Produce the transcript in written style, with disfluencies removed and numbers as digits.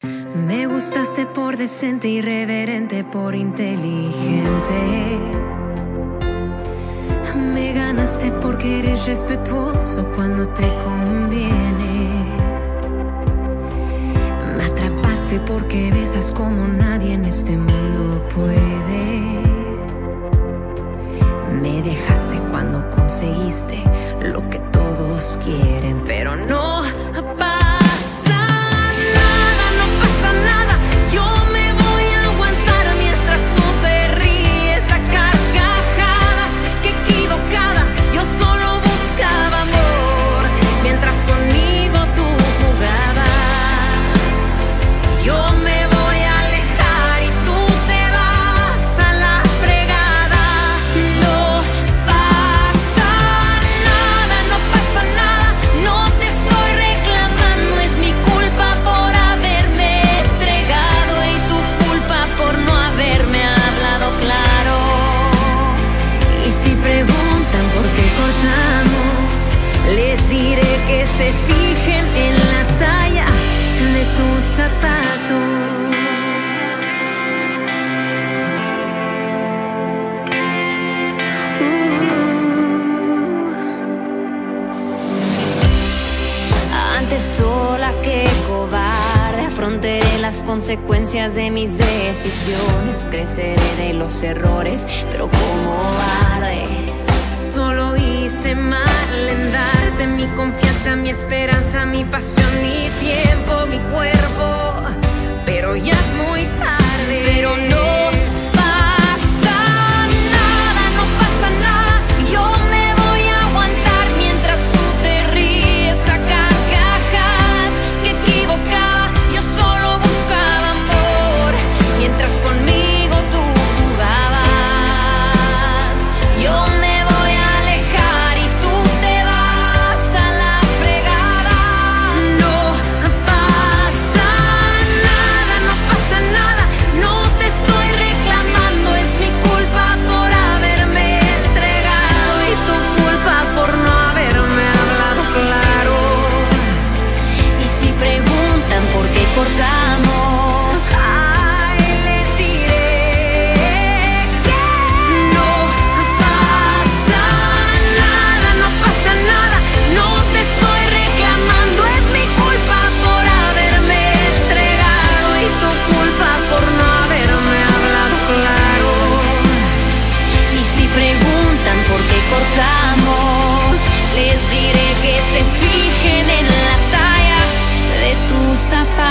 Me gustaste por decente, irreverente, por inteligente. Me ganaste porque eres respetuoso cuando te conviene. Me atrapaste porque besas como nadie en este mundo puede. Me dejaste cuando conseguiste lo que todos quieren, pero no pasa nada, no pasa nada. Yo me voy a aguantar mientras tú te ríes a carcajadas. Qué equivocada, yo solo buscaba amor mientras conmigo tú jugabas. Yo me voy a alejar y tú te vas a la fregada. No pasa nada, no pasa nada. No te estoy reclamando, es mi culpa por haberme entregado y tu culpa por no haberme hablado claro. Y si preguntan por qué cortamos, les diré que se fijen en la talla de tus zapatos. Antes sola que cobarde, afrontaré las consecuencias de mis decisiones. Creceré de los errores, pero como cobarde. Solo hice mal en darte mi confianza, mi esperanza, mi pasión, mi tiempo, mi cuerpo. Pero ya es muy tarde. Pero no pasa nada, no pasa nada. Yo me voy a aguantar mientras tú te ríes a carcajadas. Qué equivocada, yo solo buscaba amor mientras conmigo tú jugabas. Yo me voy a alejar y tú te vas a la fregada. No pasa nada, no pasa nada. No te estoy reclamando, es mi culpa por haberme entregado y tu culpa por no haberme hablado claro. Y si preguntan por qué cortamos, ay, les diré que no pasa nada, no pasa nada. No te estoy reclamando, es mi culpa por haberme entregado y tu culpa por no haberme hablado claro. Y si preguntan por qué cortamos, les diré que se fijen en la talla de tus zapatos.